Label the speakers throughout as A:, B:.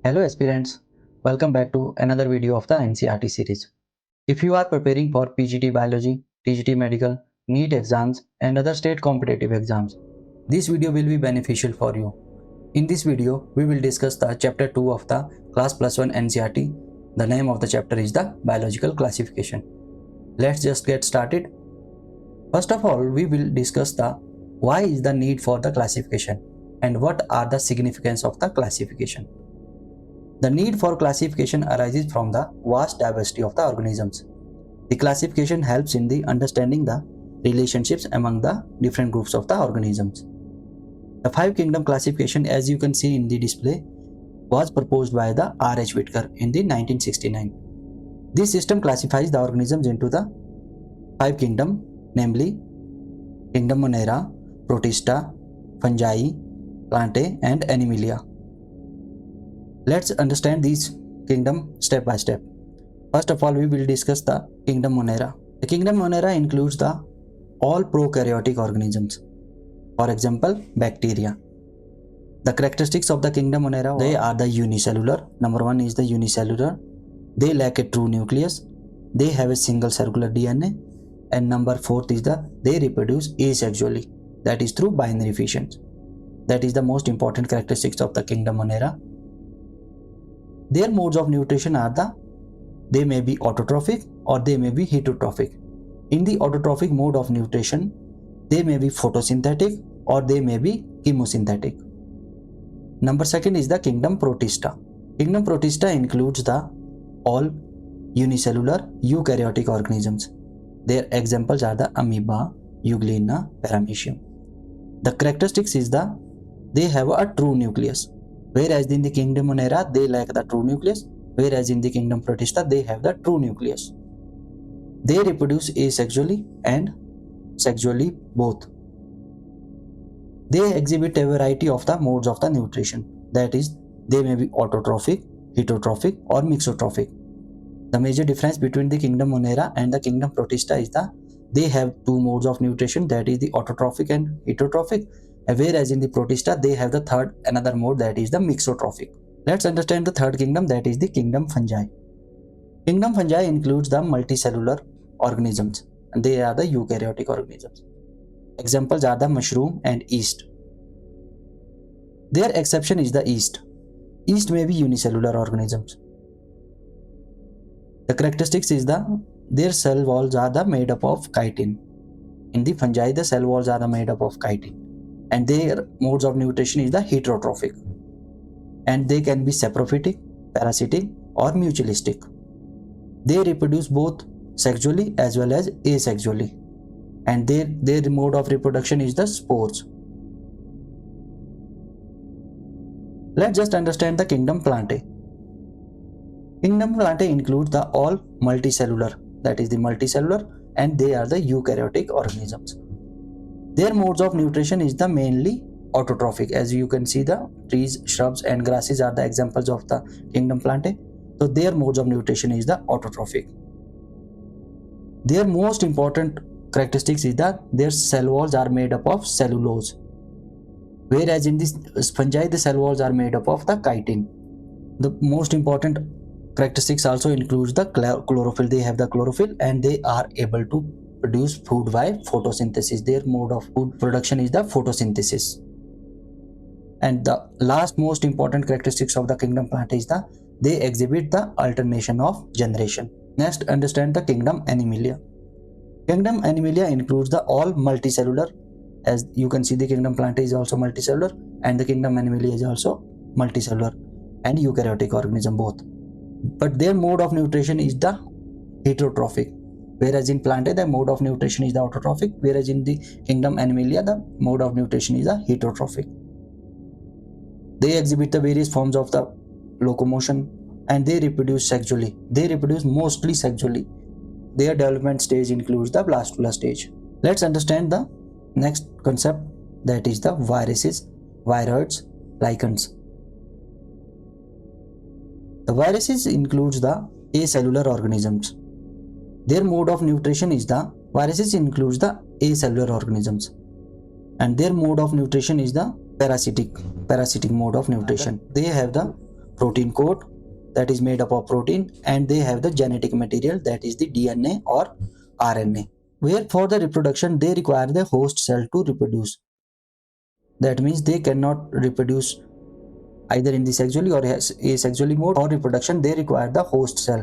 A: Hello aspirants, welcome back to another video of the NCERT series. If you are preparing for PGT Biology, TGT Medical, NEET exams and other state competitive exams, this video will be beneficial for you. In this video, we will discuss the chapter 2 of the class plus 1 NCERT. The name of the chapter is the biological classification. Let's just get started. First of all, we will discuss the why is the need for the classification and what are the significance of the classification. The need for classification arises from the vast diversity of the organisms. The classification helps in the understanding the relationships among the different groups of the organisms. The 5 kingdom classification, as you can see in the display, was proposed by the R.H. Whitaker in the 1969. This system classifies the organisms into the 5 kingdom, namely kingdom Monera, Protista, Fungi, Plantae and Animalia. Let's understand these kingdom step by step. First of all, we will discuss the kingdom Monera. The kingdom Monera includes the all prokaryotic organisms. For example, bacteria. The characteristics of the kingdom Monera, they are the unicellular. Number 1 is the unicellular. They lack a true nucleus. They have a single circular DNA. And number 4 is they reproduce asexually, that is through binary fissions. That is the most important characteristics of the kingdom Monera. Their modes of nutrition are they may be autotrophic or they may be heterotrophic. In the autotrophic mode of nutrition, they may be photosynthetic or they may be chemosynthetic. Number 2 is the kingdom Protista. Kingdom Protista includes the all unicellular eukaryotic organisms. Their examples are the amoeba, euglena, paramecium. The characteristics is they have a true nucleus. Whereas in the kingdom Monera, they lack the true nucleus, whereas in the kingdom Protista, they have the true nucleus. They reproduce asexually and sexually both. They exhibit a variety of the modes of the nutrition, that is, they may be autotrophic, heterotrophic or mixotrophic. The major difference between the kingdom Monera and the kingdom Protista is they have 2 modes of nutrition, that is the autotrophic and heterotrophic. Whereas in the Protista, they have the another mode, that is the mixotrophic. Let's understand the third kingdom, that is the kingdom Fungi. Kingdom Fungi includes the multicellular organisms, and they are the eukaryotic organisms. Examples are the mushroom and yeast. Their exception is the yeast. Yeast may be unicellular organisms. The characteristics is their cell walls are made up of chitin. In the fungi, the cell walls are made up of chitin. And their modes of nutrition is the heterotrophic, and they can be saprophytic, parasitic or mutualistic. They reproduce both sexually as well as asexually, and their mode of reproduction is the spores. Let's just understand the kingdom Plantae. Kingdom Plantae includes the all multicellular, that is the multicellular, and they are the eukaryotic organisms. Their modes of nutrition is mainly autotrophic. As you can see, the trees, shrubs and grasses are the examples of the kingdom Plantae. So their modes of nutrition is the autotrophic. Their most important characteristics is their cell walls are made up of cellulose. Whereas in this fungi, the cell walls are made up of the chitin. The most important characteristics also includes the chlorophyll. They have the chlorophyll and they are able to produce food by photosynthesis. Their mode of food production is the photosynthesis. And the last most important characteristics of the kingdom Plantae is they exhibit the alternation of generation. Next, understand the kingdom Animalia. Kingdom Animalia includes the all multicellular. As you can see, the kingdom Plantae is also multicellular and the kingdom Animalia is also multicellular and eukaryotic organism both. But their mode of nutrition is the heterotrophic. Whereas in Plantae, the mode of nutrition is the autotrophic, whereas in the kingdom Animalia, the mode of nutrition is the heterotrophic. They exhibit the various forms of the locomotion and they reproduce sexually. They reproduce mostly sexually. Their development stage includes the blastula stage. Let's understand the next concept, that is the viruses, viroids, lichens. The viruses includes the acellular organisms. Their mode of nutrition is viruses includes the acellular organisms, and their mode of nutrition is the parasitic mode of nutrition. They have the protein coat that is made up of protein, and they have the genetic material that is the DNA or RNA, where for the reproduction they require the host cell to reproduce. That means they cannot reproduce either in the sexually or asexually mode. For reproduction they require the host cell,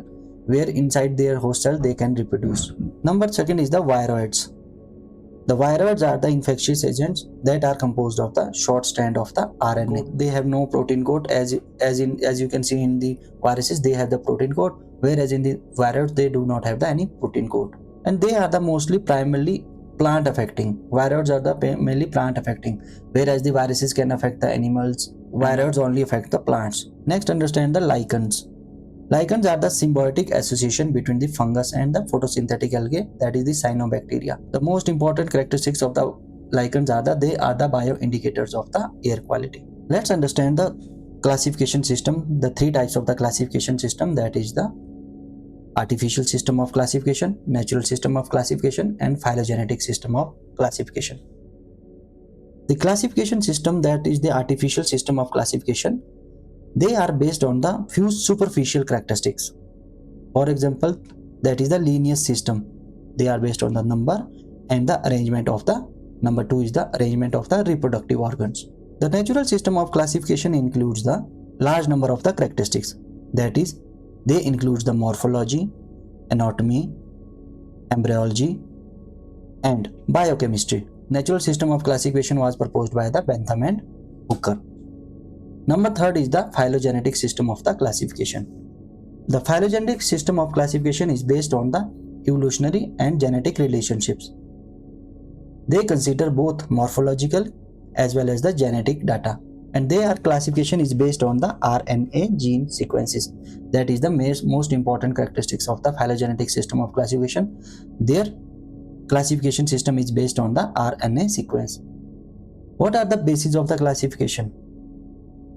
A: where inside their host cell they can reproduce. Number second is the viroids. The viroids are the infectious agents that are composed of the short strand of the RNA. They have no protein coat, as you can see in the viruses they have the protein coat, whereas in the viroids they do not have any protein coat. And they are the mostly primarily plant affecting. Viroids are the mainly plant affecting, whereas the viruses can affect the animals. Viroids only affect the plants. Next, understand the lichens. Lichens are the symbiotic association between the fungus and the photosynthetic algae, that is the cyanobacteria. The most important characteristics of the lichens are that they are the bioindicators of the air quality. Let's understand the classification system, the three types of the classification system, that is the artificial system of classification, natural system of classification, and phylogenetic system of classification. The classification system, that is the artificial system of classification, they are based on the few superficial characteristics. For example, that is the linear system. They are based on the number and the arrangement of the number. 2 is the arrangement of the reproductive organs. The natural system of classification includes the large number of the characteristics. That is, they include the morphology, anatomy, embryology, and biochemistry. Natural system of classification was proposed by the Bentham and Hooker. Number third is the phylogenetic system of the classification. The phylogenetic system of classification is based on the evolutionary and genetic relationships. They consider both morphological as well as the genetic data, and their classification is based on the RNA gene sequences. That is the most important characteristics of the phylogenetic system of classification. Their classification system is based on the RNA sequence. What are the bases of the classification?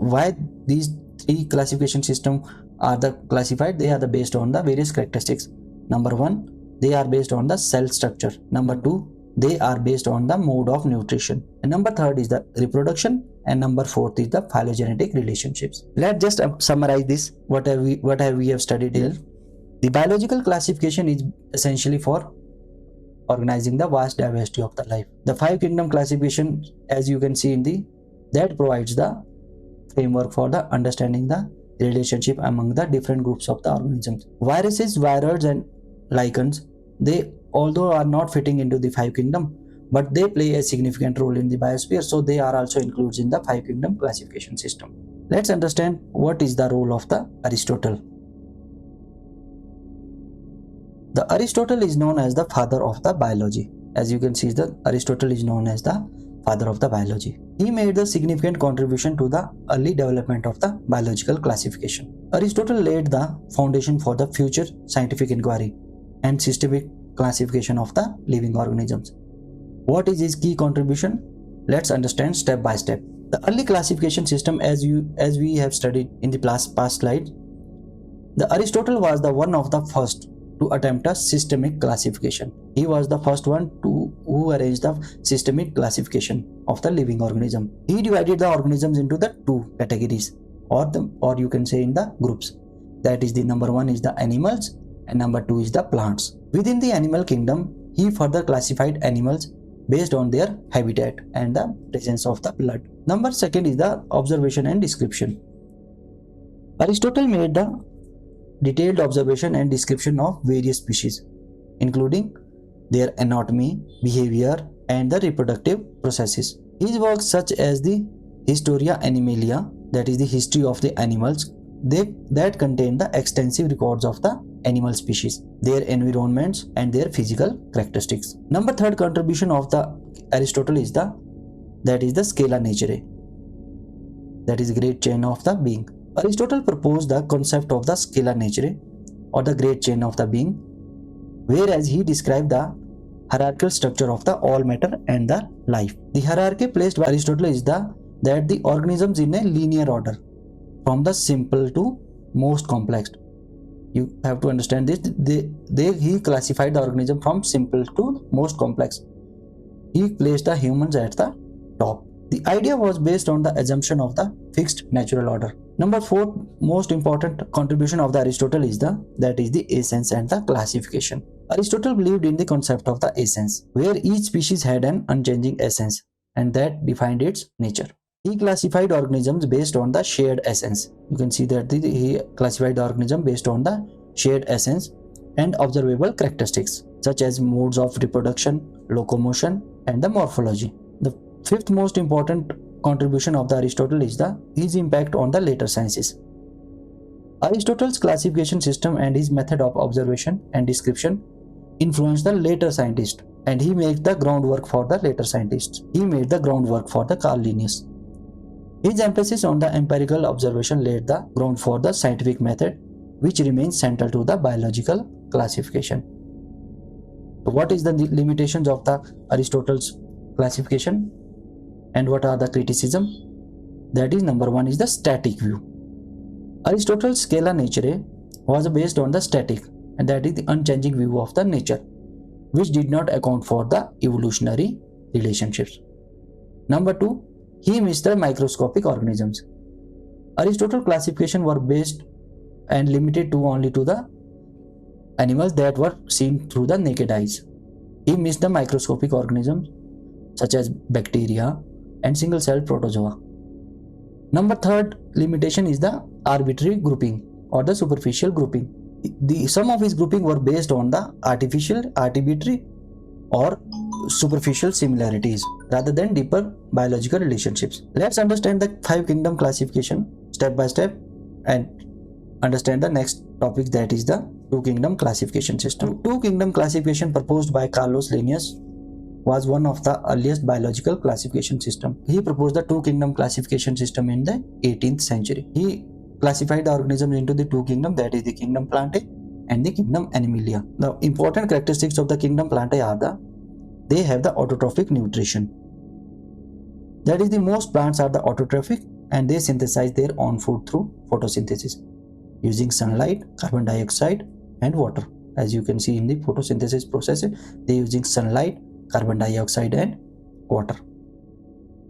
A: Why these three classification systems are the classified? They are the based on the various characteristics. Number 1, they are based on the cell structure. Number 2, they are based on the mode of nutrition. And number 3 is the reproduction. And number 4 is the phylogenetic relationships. Let's just summarize this. What have we have studied here? The biological classification is essentially for organizing the vast diversity of the life. The 5 kingdom classification, as you can see in that provides the framework for the understanding the relationship among the different groups of the organisms. Viruses, viroids, and lichens, they although are not fitting into the 5 kingdom, but they play a significant role in the biosphere, so they are also included in the 5 kingdom classification system. Let's understand what is the role of the Aristotle. The Aristotle is known as the father of the biology. As you can see, the Aristotle is known as the father of the biology. He made a significant contribution to the early development of the biological classification. Aristotle laid the foundation for the future scientific inquiry and systematic classification of the living organisms. What is his key contribution? Let's understand step by step. The early classification system, as we have studied in the past slides, the Aristotle was the one of the first to attempt a systemic classification. He was the first one who arranged the systemic classification of the living organism. He divided the organisms into the 2 categories, or you can say in the groups. That is, the number 1 is the animals and number 2 is the plants. Within the animal kingdom, he further classified animals based on their habitat and the presence of the blood. Number 2 is the observation and description. Aristotle made the detailed observation and description of various species, including their anatomy, behavior, and the reproductive processes. His works such as the Historia Animalia, that is the history of the animals, that contain the extensive records of the animal species, their environments, and their physical characteristics. Number 3 contribution of the Aristotle is the Scala Naturae, that is great chain of the being. Aristotle proposed the concept of the Scala Naturae, or the great chain of the being, whereas he described the hierarchical structure of the all matter and the life. The hierarchy placed by Aristotle is that the organisms in a linear order, from the simple to most complex. You have to understand this. He classified the organism from simple to most complex. He placed the humans at the top. The idea was based on the assumption of the fixed natural order. Number 4 most important contribution of the Aristotle is the essence and the classification. Aristotle believed in the concept of the essence, where each species had an unchanging essence and that defined its nature. He classified organisms based on the shared essence. You can see that he classified the organism based on the shared essence and observable characteristics such as modes of reproduction, locomotion, and the morphology. The fifth most important contribution of the Aristotle is his impact on the later sciences. Aristotle's classification system and his method of observation and description influenced the later scientists, and he made the groundwork for the later scientists. He made the groundwork for the Carl Linnaeus. His emphasis on the empirical observation laid the ground for the scientific method, which remains central to the biological classification. So what is the limitations of the Aristotle's classification and what are the criticism? That is, number 1 is the static view. Aristotle's Scala Naturae was based on the static, and that is the unchanging view of the nature, which did not account for the evolutionary relationships. Number 2, he missed the microscopic organisms. Aristotle's classification were based and limited to only to the animals that were seen through the naked eyes. He missed the microscopic organisms such as bacteria and single-celled protozoa. Number 3rd limitation is the arbitrary grouping or the superficial grouping. Some of his grouping were based on the arbitrary or superficial similarities rather than deeper biological relationships. Let's understand the 5 kingdom classification step by step and understand the next topic, that is the 2 kingdom classification system. 2 kingdom classification proposed by Carlos Linnaeus was one of the earliest biological classification system. He proposed the 2 kingdom classification system in the 18th century. He classified the organisms into the 2 kingdoms, that is the kingdom Plantae and the kingdom Animalia. The important characteristics of the kingdom Plantae are they have the autotrophic nutrition. That is, the most plants are the autotrophic and they synthesize their own food through photosynthesis using sunlight, carbon dioxide and water. As you can see in the photosynthesis process, they are using sunlight, carbon dioxide and water.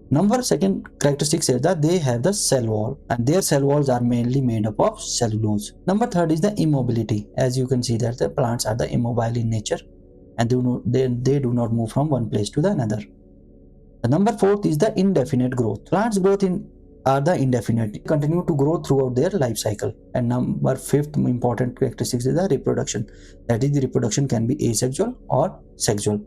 A: Number 2 characteristics is that they have the cell wall and their cell walls are mainly made up of cellulose. Number 3 is the immobility. As you can see that the plants are the immobile in nature and they do not move from one place to the another. The number 4 is the indefinite growth. Plants growth are the indefinite, continue to grow throughout their life cycle. And number 5th important characteristics is the reproduction. That is, the reproduction can be asexual or sexual.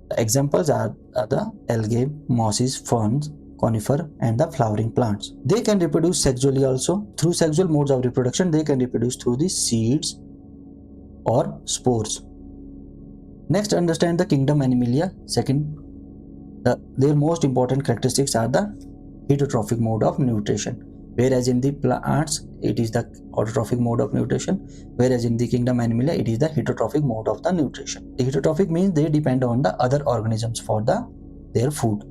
A: The examples are the algae, mosses, ferns, conifer and the flowering plants. They can reproduce sexually also. Through sexual modes of reproduction, they can reproduce through the seeds or spores. Next, understand the kingdom Animalia. Their most important characteristics are the heterotrophic mode of nutrition. Whereas in the plants, it is the autotrophic mode of nutrition, whereas in the kingdom Animalia, it is the heterotrophic mode of the nutrition. The heterotrophic means they depend on the other organisms for their food.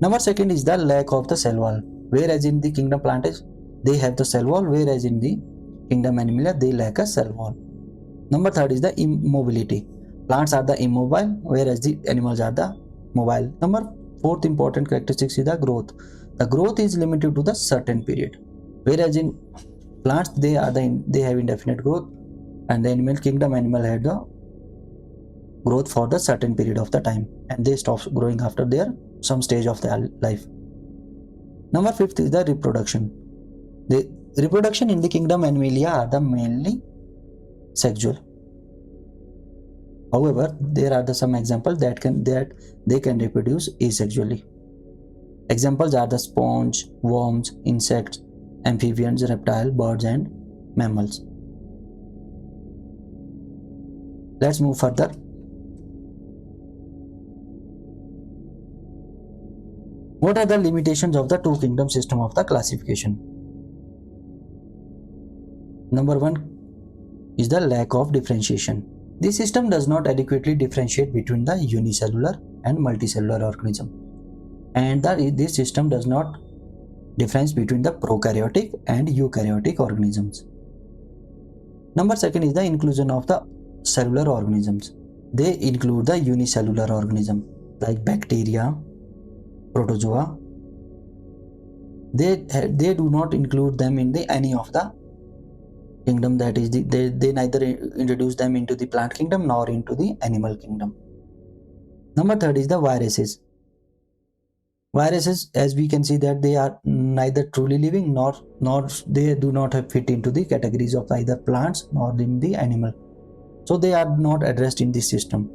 A: Number 2 is the lack of the cell wall. Whereas in the kingdom Plantae, they have the cell wall, whereas in the kingdom Animalia, they lack a cell wall. Number 3 is the immobility. Plants are the immobile, whereas the animals are the mobile. Number 4th important characteristic is the growth. The growth is limited to the certain period, whereas in plants they have indefinite growth, and the animal kingdom animal had the growth for the certain period of the time, and they stop growing after some stage of their life. Number 5th is the reproduction. The reproduction in the kingdom Animalia are the mainly sexual. However, there are some examples that they can reproduce asexually. Examples are the sponge, worms, insects, amphibians, reptiles, birds and mammals. Let's move further. What are the limitations of the 2 kingdom system of the classification? Number 1 is the lack of differentiation. This system does not adequately differentiate between the unicellular and multicellular organism, and this system does not difference between the prokaryotic and eukaryotic organisms. Number 2 is the inclusion of the cellular organisms. They include the unicellular organism like bacteria, protozoa. They do not include them in the any of the kingdom, that is they neither introduce them into the plant kingdom nor into the animal kingdom. Number third is the viruses. Viruses, as we can see, that they are neither truly living nor they do not have fit into the categories of either plants nor in the animal, so they are not addressed in this system.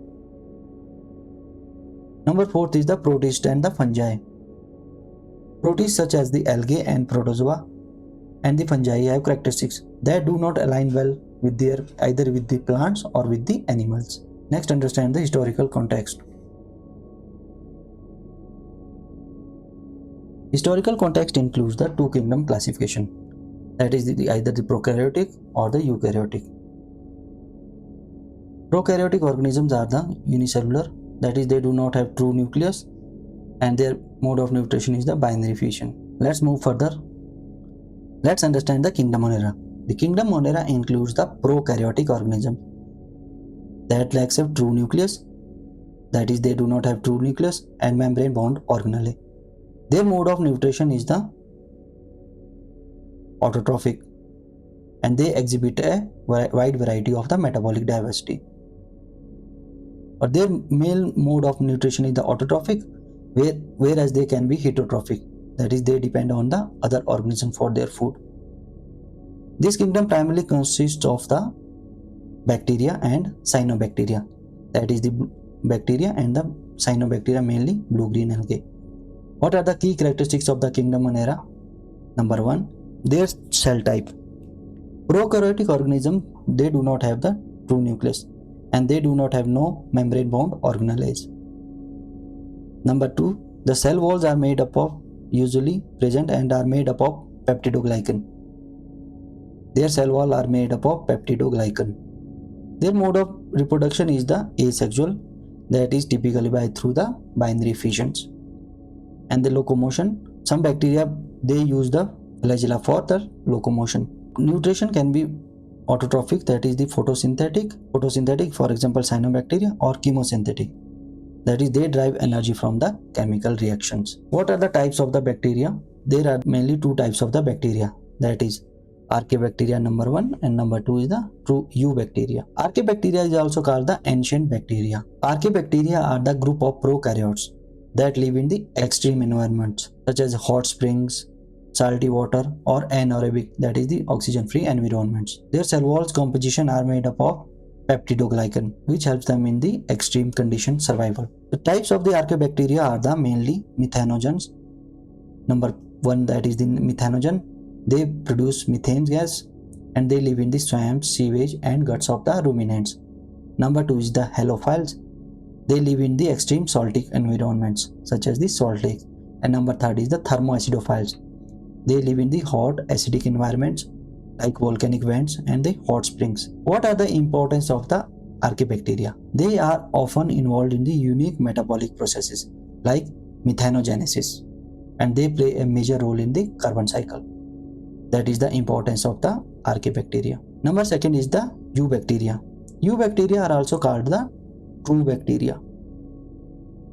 A: Number fourth is the protists and the fungi. Protists such as the algae and protozoa and the fungi have characteristics that do not align well with either with the plants or with the animals. Next, understand the historical context. Historical context includes the two kingdom classification, that is either the prokaryotic or the eukaryotic. Prokaryotic organisms are the unicellular, that is they do not have true nucleus, and their mode of nutrition is the binary fission. Let's move further. Let's understand the kingdom Monera. The kingdom Monera includes the prokaryotic organisms that lacks a true nucleus, that is they do not have true nucleus and membrane bound organelle. Their mode of nutrition is the autotrophic, and they exhibit a wide variety of the metabolic diversity. But their male mode of nutrition is the autotrophic, whereas they can be heterotrophic, that is they depend on the other organism for their food. This kingdom primarily consists of the bacteria and cyanobacteria, that is the bacteria and the cyanobacteria, mainly blue-green algae. What are the key characteristics of the kingdom Monera? Number one, their cell type. Prokaryotic organisms, they do not have the true nucleus and they do not have no membrane bound organelles. Number two, the cell walls are made up of usually present and are made up of peptidoglycan. Their cell wall are made up of peptidoglycan. Their mode of reproduction is the asexual, that is typically through the binary fissions. And the locomotion, some bacteria they use the flagella for the locomotion. Nutrition can be autotrophic, that is the photosynthetic, for example cyanobacteria, or chemosynthetic, that is they derive energy from the chemical reactions. What are the types of the bacteria? There are mainly two types of the bacteria, that is Archaebacteria number 1 and number 2 is the true eubacteria. Archaebacteria is also called the ancient bacteria. Archaebacteria are the group of prokaryotes that live in the extreme environments such as hot springs, salty water, or anaerobic, that is the oxygen free environments. Their cell walls composition are made up of peptidoglycan, which helps them in the extreme condition survival. The types of the archaebacteria are the mainly methanogens. Number 1, that is the methanogen. They produce methane gas and they live in the swamps, sewage and guts of the ruminants. Number 2 is the halophiles. They live in the extreme saltic environments such as the salt lake. And number 3 is the thermoacidophiles. They live in the hot acidic environments like volcanic vents and the hot springs. What are the importance of the archaebacteria? They are often involved in the unique metabolic processes like methanogenesis, and they play a major role in the carbon cycle. That is the importance of the archaebacteria. Number 2 is the eubacteria. Eubacteria are also called the true bacteria.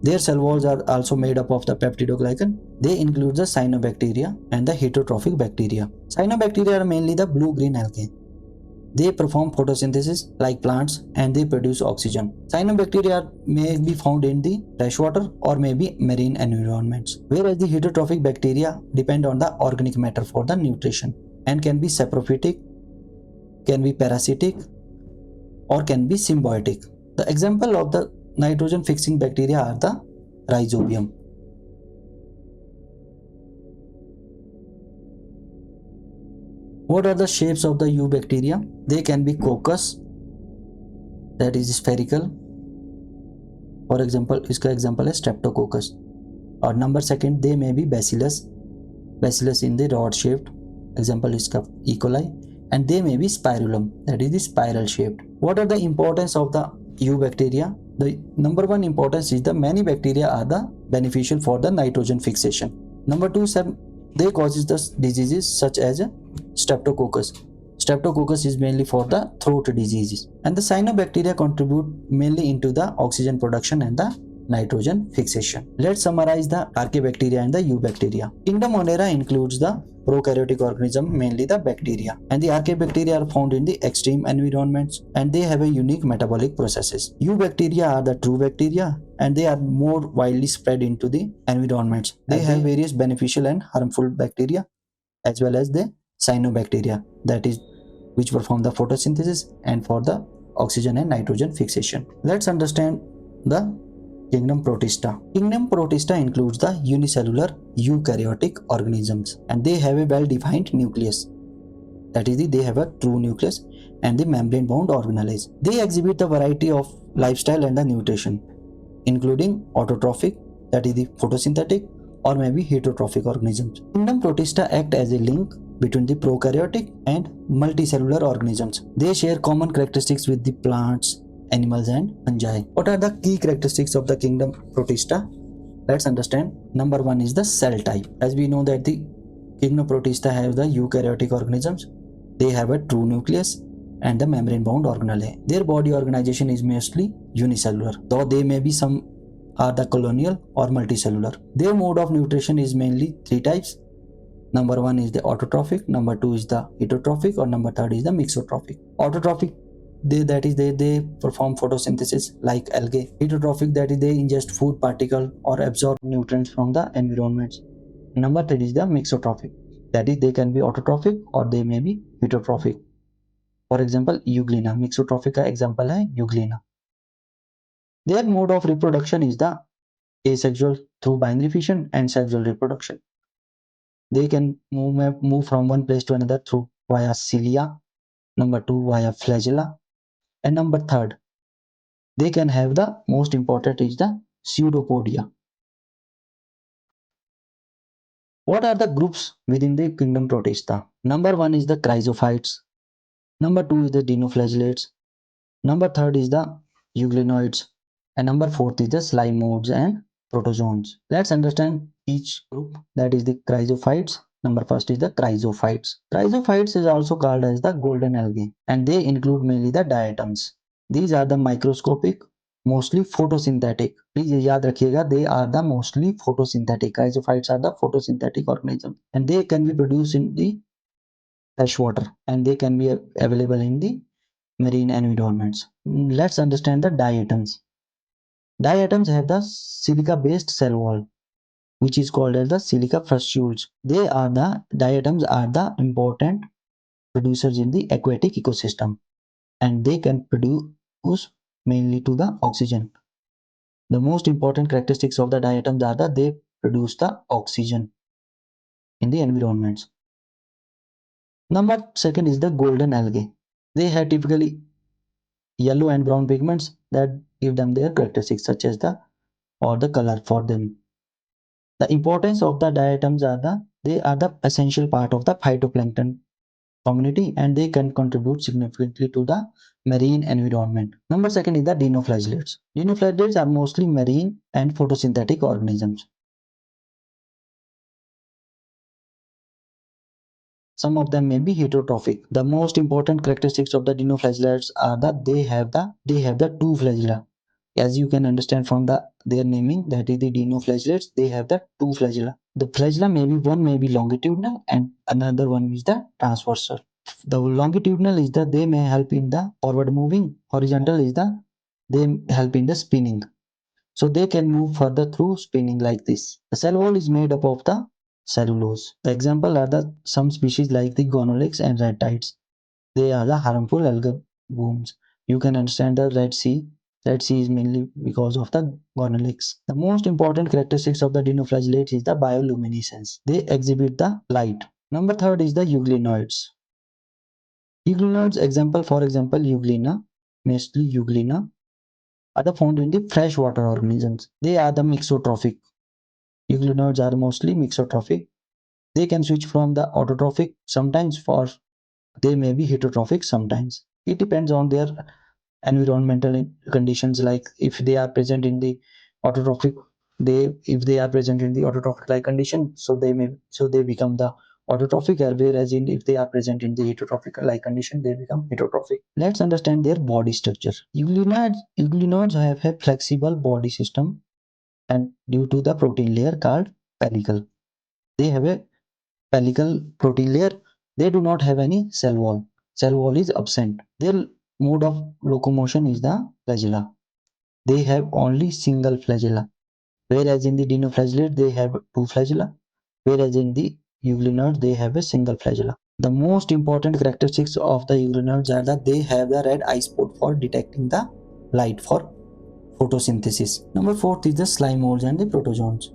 A: Their cell walls are also made up of the peptidoglycan. They include the cyanobacteria and the heterotrophic bacteria. Cyanobacteria are mainly the blue-green algae. They perform photosynthesis like plants and they produce oxygen. Cyanobacteria may be found in the freshwater or maybe marine environments, whereas the heterotrophic bacteria depend on the organic matter for the nutrition and can be saprophytic, can be parasitic, or can be symbiotic. The example of the nitrogen fixing bacteria are the rhizobium. What are the shapes of the eubacteria? They can be coccus, that is spherical. For example, इसका example है streptococcus. Or number 2, they may be bacillus in the rod shaped. Example इसका E. coli. And they may be spirulum, that is the spiral shaped. What are the importance of the eubacteria? The number 1 importance is the many bacteria are the beneficial for the nitrogen fixation. Number 2, they causes the diseases such as streptococcus. Streptococcus is mainly for the throat diseases. And the cyanobacteria contribute mainly into the oxygen production and the nitrogen fixation. Let's summarize the archaebacteria and the eubacteria. Kingdom Monera includes the prokaryotic organism, mainly the bacteria, and the archaebacteria are found in the extreme environments and they have a unique metabolic processes. Eubacteria are the true bacteria and they are more widely spread into the environments. They have various beneficial and harmful bacteria as well as the cyanobacteria, that is which perform the photosynthesis and for the oxygen and nitrogen fixation. Let's understand the Kingdom Protista. Kingdom Protista includes the unicellular eukaryotic organisms and they have a well-defined nucleus. That is, they have a true nucleus and the membrane-bound organelles. They exhibit a variety of lifestyle and the nutrition, including autotrophic, that is the photosynthetic, or maybe heterotrophic organisms. Kingdom Protista act as a link between the prokaryotic and multicellular organisms. They share common characteristics with the plants, animals and fungi. What are the key characteristics of the Kingdom Protista? Let's understand. Number one is the cell type. As we know that the Kingdom Protista have the eukaryotic organisms. They have a true nucleus and the membrane-bound organelle. Their body organization is mostly unicellular, though they may be some are the colonial or multicellular. Their mode of nutrition is mainly three types. Number one is the autotrophic, number two is the heterotrophic, or number third is the mixotrophic. Autotrophic, they perform photosynthesis like algae. Heterotrophic, that is they ingest food particle or absorb nutrients from the environment. Number three is the mixotrophic, that is they can be autotrophic or they may be heterotrophic. For example, euglena, mixotrophic का example है euglena. Their mode of reproduction is the asexual through binary fission and sexual reproduction. They can move from one place to another through via cilia, number two via flagella, and number third, they can have the most important is the pseudopodia. What are the groups within the Kingdom Protista? Number one is the chrysophytes, number two is the dinoflagellates, number third is the euglenoids, and number fourth is the slime modes and protozoans. Let's understand each group. That is the chrysophytes. Number first is the chrysophytes. Chrysophytes is also called as the golden algae and they include mainly the diatoms. These are the microscopic, mostly photosynthetic. Please याद रखिएगा, they are the mostly photosynthetic. Chrysophytes are the photosynthetic organisms and they can be produced in the fresh water and they can be available in the marine environments. Let's understand the diatoms. Diatoms have the silica-based cell wall, which is called as the silica frustules. Diatoms are the important producers in the aquatic ecosystem and they can produce mainly to the oxygen. The most important characteristics of the diatoms are that they produce the oxygen in the environments. Number second is the golden algae. They have typically yellow and brown pigments that give them their characteristics such as the color for them. The importance of the diatoms are they are the essential part of the phytoplankton community and they can contribute significantly to the marine environment. Number second is the dinoflagellates. Dinoflagellates are mostly marine and photosynthetic organisms. Some of them may be heterotrophic. The most important characteristics of the dinoflagellates are that they have the two flagella. As you can understand from their naming, that is the dinoflagellates, they have the two flagella. The flagella one may be longitudinal and another one is the transversal. The longitudinal is that they may help in the forward moving. Horizontal is they help in the spinning. So they can move further through spinning like this. The cell wall is made up of the cellulose. The example are some species like the gonolix and red tides. They are the harmful algal blooms. You can understand the Red Sea. Red Sea is mainly because of the gonolix. The most important characteristics of the dinoflagellates is the bioluminescence. They exhibit the light. Number third is the euglenoids. Euglenoids for example, euglena, mostly euglena, are found in the freshwater organisms. They are the mixotrophic. Euglenoids are mostly mixotrophic. They can switch from the autotrophic sometimes or they may be heterotrophic sometimes. It depends on their environmental conditions, like if they are present in the autotrophic like condition, so they become the autotrophic, whereas if they are present in the heterotrophic like condition, they become heterotrophic. Let's understand their body structure. Euglenoids have a flexible body system and due to the protein layer called pellicle. They have a pellicle protein layer. They do not have any cell wall. Cell wall is absent. Their mode of locomotion is the flagella. They have only single flagella. Whereas in the dinoflagellate they have two flagella. Whereas in the euglenoids they have a single flagella. The most important characteristics of the euglenoids are that they have the red eye spot for detecting the light for photosynthesis. Number 4 is the slime molds and the protozoans.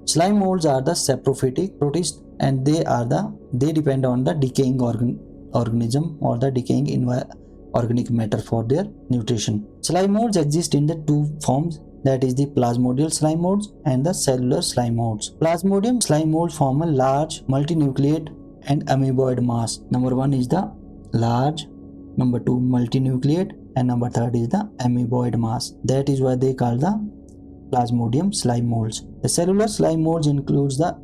A: Slime molds are the saprophytic protists, and they depend on the decaying organism or the decaying organic matter for their nutrition. Slime molds exist in the two forms, that is the plasmodial slime molds and the cellular slime molds. Plasmodium slime molds form a large multinucleate and amoeboid mass. Number 1 is the large, number 2 multinucleate, and number 3 is the amoeboid mass. That is why they call the plasmodium slime molds. The cellular slime molds includes the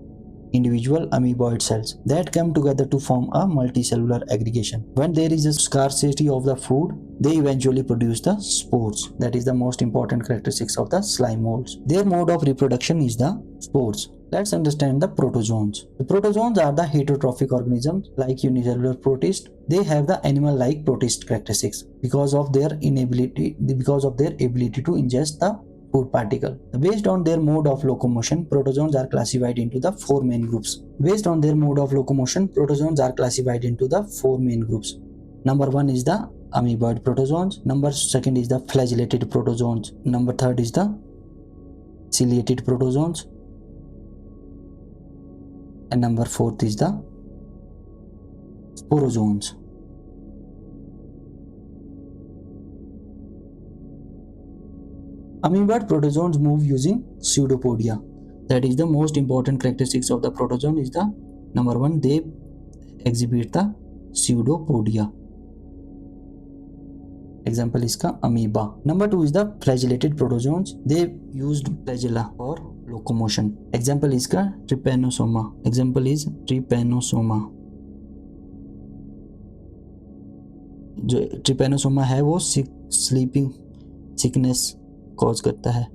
A: individual amoeboid cells that come together to form a multicellular aggregation. When there is a scarcity of the food, they eventually produce the spores. That is the most important characteristics of the slime molds. Their mode of reproduction is the spores. Let's understand the protozoans. The protozoans are the heterotrophic organisms like unicellular protists. They have the animal-like protist characteristics because of their ability to ingest the food particle. Based on their mode of locomotion, protozoans are classified into the four main groups. Number 1 is the amoeboid protozoans. Number 2 is the flagellated protozoans. Number 3 is the ciliated protozoans. And number 4 is the sporozoans. Amoeboid protozoans move using pseudopodia. That is the most important characteristics of the protozoan is the number 1, they exhibit the pseudopodia. Example is का amoeba. Number 2 is the flagellated protozoans. They used flagella for locomotion. Example is का trypanosoma. जो trypanosoma है वो sleeping sickness cause करता है.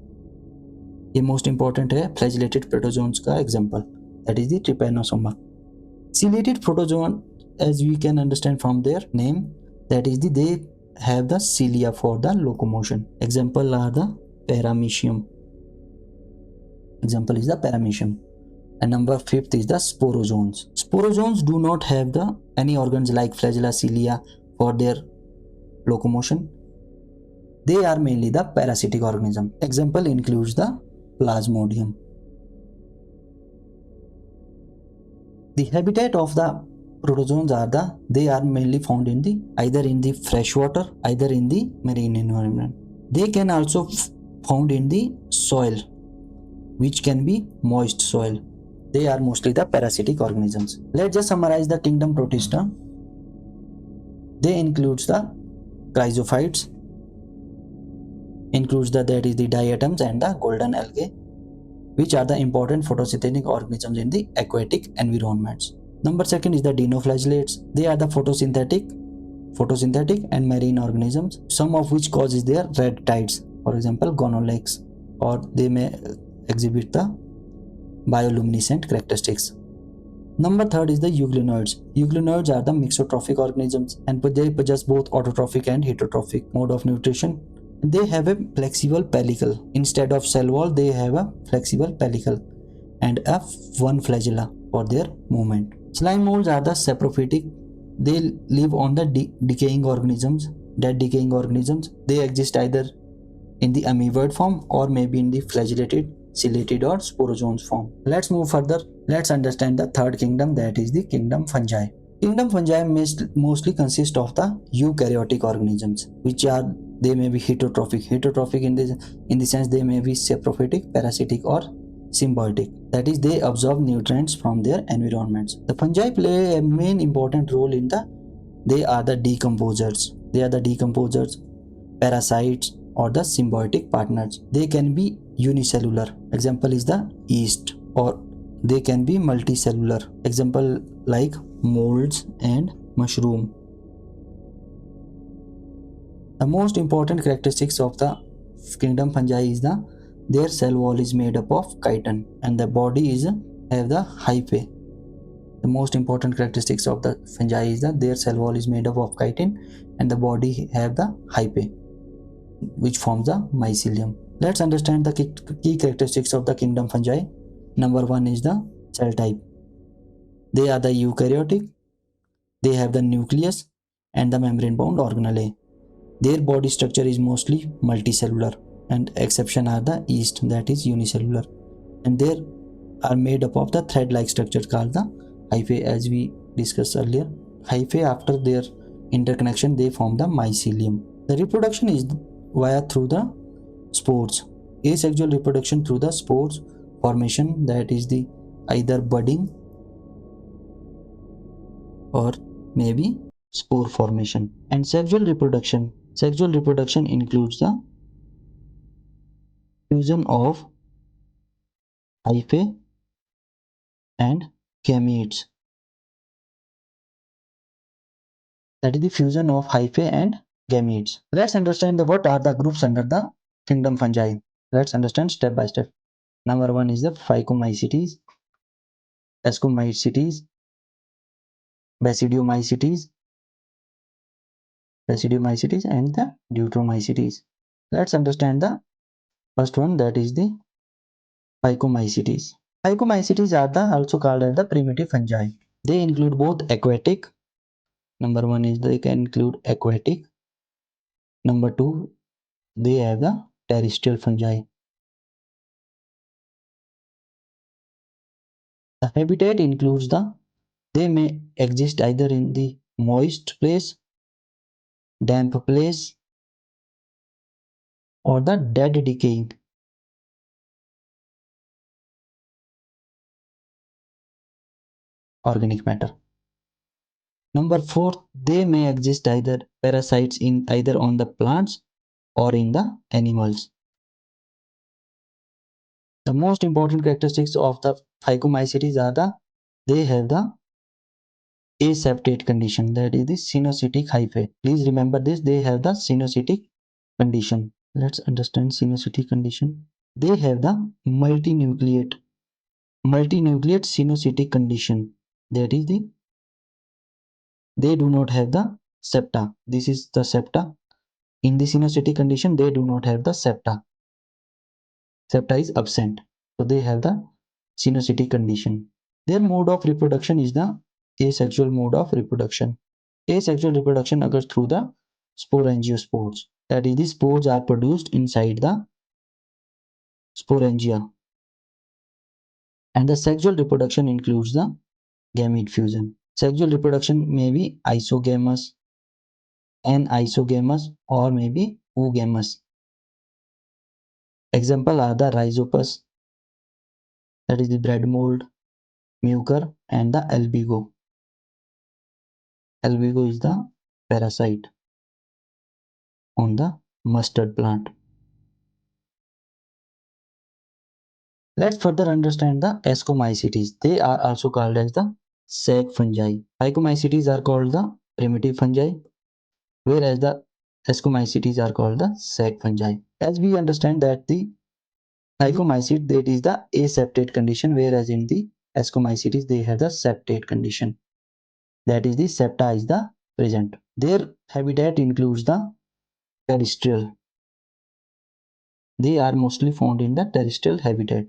A: ये most important है flagellated protozoans का example, that is the Trypanosoma. Ciliated protozoan, as we can understand from their name, that is they have the cilia for the locomotion. Example are the paramecium. And number 5 is the sporozoans. Sporozoans do not have any organs like flagella, cilia for their locomotion. They are mainly the parasitic organism. Example includes the plasmodium. The habitat of the protozoans they are mainly found in either in the fresh water, either in the marine environment. They can also found in the soil, which can be moist soil. They are mostly the parasitic organisms. Let's just summarize the kingdom Protista. They includes the chrysophytes, includes that is the diatoms and the golden algae, which are the important photosynthetic organisms in the aquatic environments. Number 2 is the dinoflagellates. They are the photosynthetic and marine organisms, some of which causes their red tides, for example gonolacks, or they may exhibit the bioluminescent characteristics. Number 3 is the euglenoids. Euglenoids are the mixotrophic organisms and they possess both autotrophic and heterotrophic mode of nutrition. They have a flexible pellicle. Instead of cell wall, they have a flexible pellicle and one flagella for their movement. Slime molds are the saprophytic. They live on the decaying organisms, dead decaying organisms. They exist either in the amoeboid form or maybe in the flagellated, ciliated or sporozoans form. Let's move further. Let's understand the third kingdom, that is the kingdom fungi. Kingdom fungi mostly consist of the eukaryotic organisms, which are they may be heterotrophic in the sense they may be saprophytic, parasitic or symbiotic. That is, they absorb nutrients from their environments. The fungi play a main important role in they are the decomposers, parasites or the symbiotic partners. They can be unicellular. Example is the yeast, or they can be multicellular. Example like molds and mushroom. The most important characteristics of the kingdom fungi is Their cell wall is made up of chitin and the body is have the hyphae. The most important characteristics of the fungi is that their cell wall is made up of chitin and the body have the hyphae, which forms the mycelium. Let's understand the key characteristics of the kingdom fungi. Number one is the cell type. They are the eukaryotic. They have the nucleus and the membrane-bound organelle. Their body structure is mostly multicellular, and exception are the yeast, that is unicellular, and they are made up of the thread-like structure called the hyphae, as we discussed earlier. Hyphae, after their interconnection, they form the mycelium. The reproduction is via through the spores. Asexual reproduction through the spores formation, that is the either budding or maybe spore formation. And sexual reproduction includes the fusion of hyphae and gametes. That is the fusion of hyphae and gametes. Let's understand what are the groups under the kingdom fungi. Let's understand step by step. Number one is the Phycomycetes, Ascomycetes, Basidiomycetes, and the Deuteromycetes. Let's understand the first one, that is the Phycomycetes. Phycomycetes are also called as the primitive fungi. They include both aquatic. Number one is they can include aquatic. Number two, they have the terrestrial fungi. The habitat includes they may exist either in the moist place, damp place, or the dead decaying organic matter. Number four, they may exist either parasites in either on the plants or in the animals. The most important characteristics of the Phycomycetes are they have the aseptate condition, that is the cynocytic hyphae. Please remember this, they have the cynocytic condition. Let's understand cynocytic condition. They have the multinucleate cynocytic condition, that is they do not have the septa. This is the septa. In the cynocytic condition, they do not have the septa. Septa is absent, so they have the cynocytic condition. Their mode of reproduction is the asexual mode of reproduction. Asexual reproduction occurs through the sporangiospores. That is, the spores are produced inside the sporangia. And the sexual reproduction includes the gamete fusion. Sexual reproduction may be isogamous, anisogamous, or maybe oogamous. Example are the rhizopus, that is the bread mold, mucor, and the albigo. Albigo is the parasite on the mustard plant. Let's further understand the Ascomycetes. They are also called as the sac fungi. Phycomycetes are called the primitive fungi, whereas the Ascomycetes are called the sac fungi. As we understand that the Phycomycete, that is the aseptate condition, whereas in the Ascomycetes they have the septate condition. That is, the septa is the present. Their habitat includes the terrestrial. They are mostly found in the terrestrial habitat.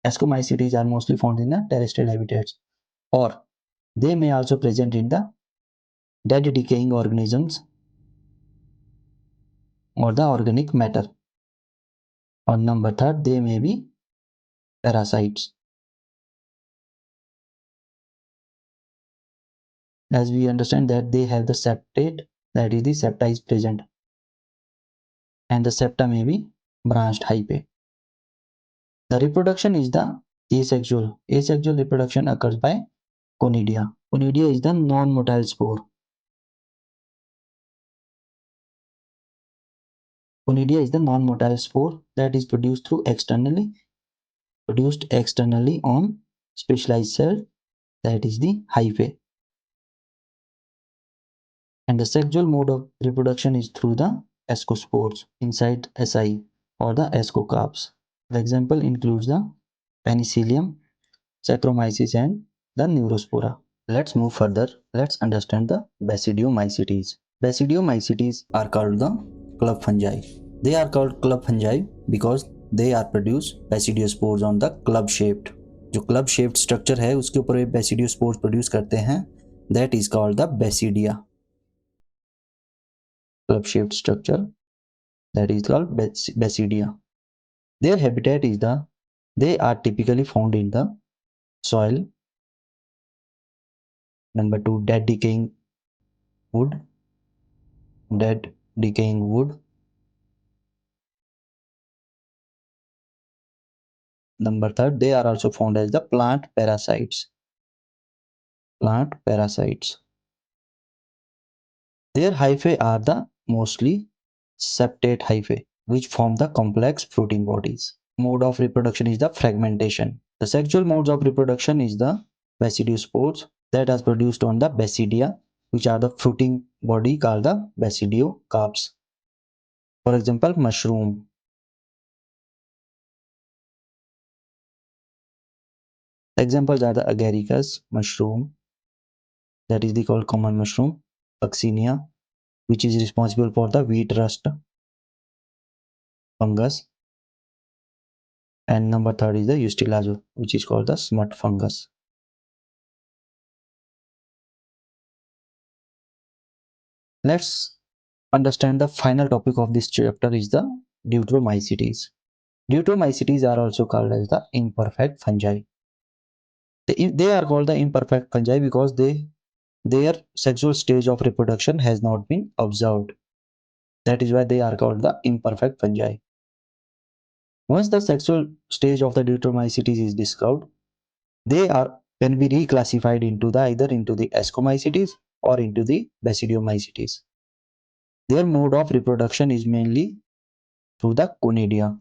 A: Ascomycetes are mostly found in the terrestrial habitats, or they may also present in the dead decaying organisms or the organic matter. On number third, they may be parasites. As we understand that they have the septate, that is the septa is present, and the septa may be branched hyphae. The reproduction is the asexual. Asexual reproduction occurs by conidia. Conidia is the non-motile spore. Conidia is the non-motile spore that is produced externally on specialized cell, that is the hyphae. And the sexual mode of reproduction is through the ascospores inside SI or the ascocarps. The example includes the Penicillium, Saccharomyces and the Neurospora. Let's move further. Let's understand the Basidiomycetes. Basidiomycetes are called the club fungi. They are called club fungi because they are produce basidiospores on the club shaped. जो club shaped structure है उसके ऊपर ये basidiospores produce करते हैं, that is called the basidia. Club shaped structure, that is called basidia. Their habitat is they are typically found in the soil. Number 2, dead decaying wood. Number 3, they are also found as the plant parasites. Their hyphae are the mostly septate hyphae, which form the complex fruiting bodies. Mode of reproduction is the fragmentation. The sexual modes of reproduction is the basidiospores that are produced on the basidia, which are the fruiting body called the basidiocarps. For example, mushroom. Examples are the agaricus mushroom, that is the called common mushroom, Puccinia, which is responsible for the wheat rust fungus, and number 3 is the Eustylazo, which is called the smut fungus. Let's understand the final topic of this chapter is the Deuteromycetes. Deuteromycetes are also called as the imperfect fungi. They are called the imperfect fungi because their sexual stage of reproduction has not been observed. That is why they are called the imperfect fungi. Once the sexual stage of the Deuteromycetes is discovered, they can be reclassified into either into the Ascomycetes or into the Basidiomycetes. Their mode of reproduction is mainly through the conidia,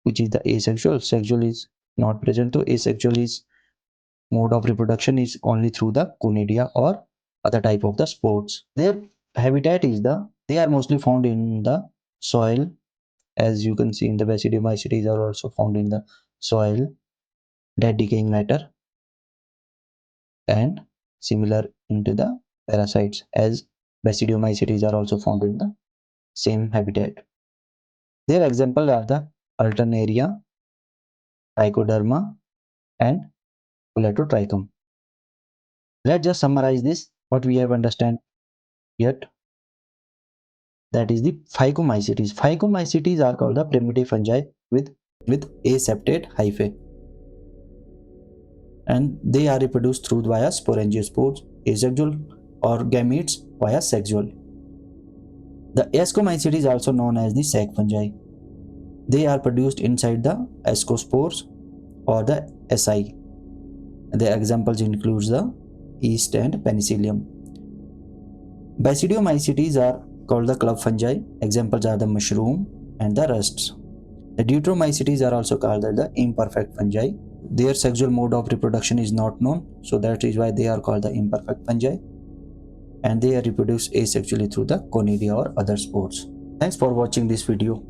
A: which is the asexual. Sexual is not present, so asexual is mode of reproduction is only through the conidia or other type of the spores. Their habitat is they are mostly found in the soil, as you can see in the Basidiomycetes are also found in the soil, dead decaying matter, and similar into the parasites, as Basidiomycetes are also found in the same habitat. Their examples are the Alternaria, Trichoderma, and Coletotrichum. Let's just summarize this, what we have understand yet. That is the Phycomycetes. Phycomycetes are called the primitive fungi with aseptate hyphae, and they are reproduced through via sporangiospores, asexual, or gametes via sexual. The Ascomycetes, also known as the sac fungi, they are produced inside the ascospores or the SI. The examples include the yeast and penicillium. Basidiomycetes are called the club fungi. Examples are the mushroom and the rusts. The Deuteromycetes are also called the imperfect fungi. Their sexual mode of reproduction is not known, so that is why they are called the imperfect fungi, and they are reproduced asexually through the conidia or other spores. Thanks for watching this video.